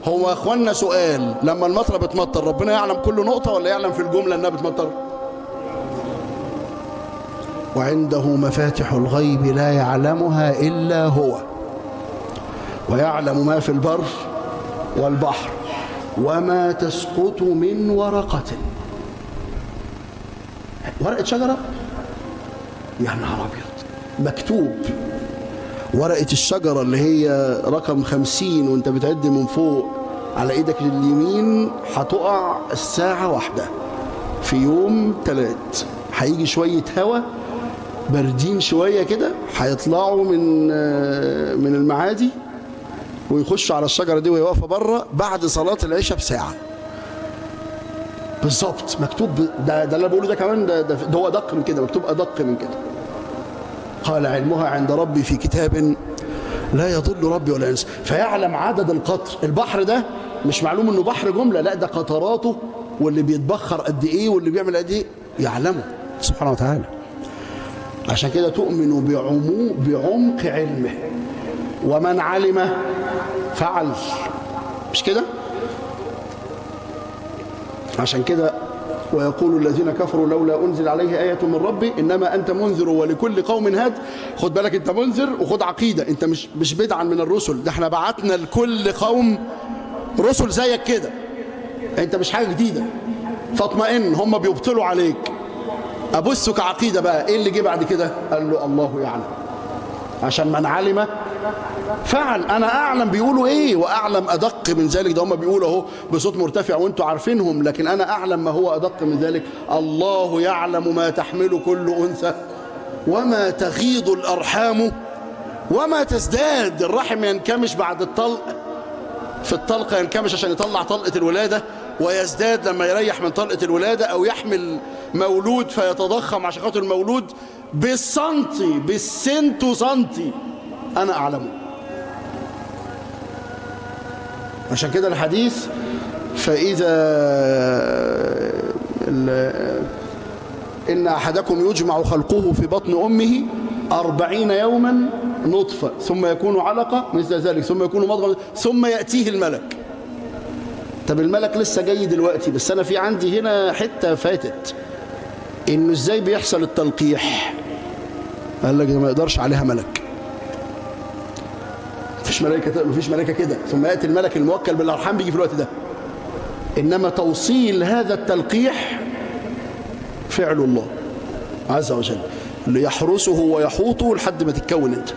هو يا اخوانا سؤال، لما المطره بتمطر ربنا يعلم كل نقطه ولا يعلم في الجمله انها بتمطر؟ وعنده مفاتح الغيب لا يعلمها الا هو، ويعلم ما في البر والبحر وما تسقط من ورقه. ورقه شجره يا نهار ابيض مكتوب، ورقة الشجرة اللي هي رقم 50 وانت بتعد من فوق على ايدك اليمين هتقع الساعة 1 في يوم 3. هيجي شوية هوا باردين شوية كده هيطلعوا من المعادي ويخشوا على الشجرة دي وهي واقفة بره بعد صلاة العشاء بساعة بالظبط. مكتوب ده اللي بقوله ده كمان، ده هو أدق من كده، مكتوب أدق من كده. قال علمها عند ربي في كتاب لا يضل ربي ولا ينسى. فيعلم عدد القطر. البحر ده مش معلوم انه بحر جمله، لا ده قطراته واللي بيتبخر قد ايه واللي بيعمل قد ايه يعلمه سبحانه وتعالى. عشان كده تؤمن بعمق علمه. ومن علم فعل، مش كده؟ عشان كده ويقول الذين كفروا لولا أنزل عليه آية من ربي إنما أنت منذر ولكل قوم هاد. خد بالك أنت منذر وخد عقيدة، أنت مش بدعا من الرسل، ده احنا بعتنا لكل قوم رسل زيك كده، أنت مش حاجة جديدة. فاطمئن، هم بيبطلوا عليك. أبثك عقيدة بقى، إيه اللي جه بعد كده؟ قال له الله يعلم. عشان من علم فعل. انا اعلم بيقولوا ايه واعلم ادق من ذلك، ده هم بيقولوا اهو بصوت مرتفع وانتوا عارفينهم، لكن انا اعلم ما هو ادق من ذلك. الله يعلم ما تحمل كل انثى وما تغيض الارحام وما تزداد. الرحم ينكمش بعد الطلق، في الطلقه ينكمش عشان يطلع طلقه الولاده، ويزداد لما يريح من طلقه الولاده، او يحمل مولود فيتضخم عشان خاطر المولود بالسنتي بالسنتو سنتي. انا اعلمه. عشان كده الحديث فإذا إن أحدكم يجمع خلقه في بطن أمه 40 يوما نطفة ثم يكون علقة مثل ذلك ثم يكون مضغة ثم يأتيه الملك. طب الملك لسه جاي دلوقتي، بس أنا في عندي هنا حتة فاتت، إنه إزاي بيحصل التلقيح. قال لك ما يقدرش عليها ملك، مفيش ملائكة كده ثم يأتي الملك الموكل بالأرحام بيجي في الوقت ده. إنما توصيل هذا التلقيح فعل الله عز وجل ليحرسه ويحوطه لحد ما تتكون انت.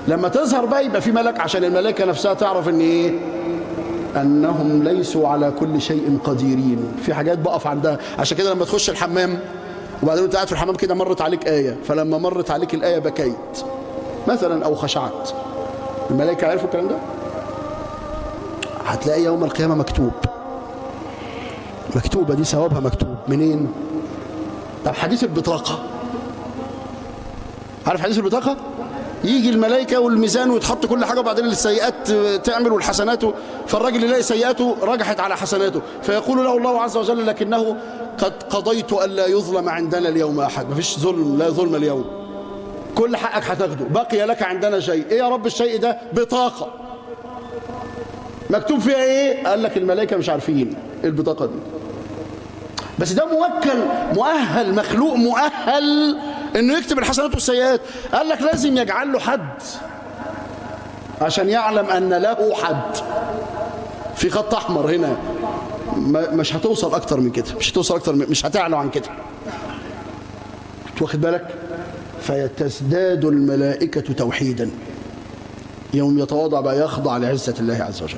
لما تظهر بقى يبقى في ملك، عشان الملائكة نفسها تعرف ان ايه؟ انهم ليسوا على كل شيء قديرين. في حاجات بقف عندها. عشان كده لما تخش الحمام وبعدين انت قاعد في الحمام كده مرت عليك آية، فلما مرت عليك الآية بكيت مثلا او خشعت، الملائكة عرفوا الكلام ده؟ هتلاقي يوم القيامة مكتوبة دي ثوابها مكتوب. منين؟ طب حديث البطاقة، عارف حديث البطاقة؟ يجي الملائكة والميزان ويتحط كل حاجة وبعدين السيئات تعمل والحسنات، فالراجل يلاقي سيئاته رجحت على حسناته، فيقول له الله عز وجل لكنه قد قضيت ألا يظلم عندنا اليوم أحد. مفيش ظلم، لا ظلم اليوم، كل حقك هتاخده، بقي لك عندنا شيء. ايه يا رب الشيء ده؟ بطاقة مكتوب فيها ايه؟ قال لك الملائكة مش عارفين ايه البطاقة دي، بس ده موكل مؤهل، مخلوق مؤهل انه يكتب الحسنات والسيئات. قال لك لازم يجعل له حد عشان يعلم ان له حد، في خط احمر هنا، مش هتوصل اكتر من كده، مش هتوصل اكتر مش هتعلو عن كده، واخد بالك؟ فيتزداد الملائكة توحيدا، يوم يتواضع بقى يخضع لعزة الله عز وجل.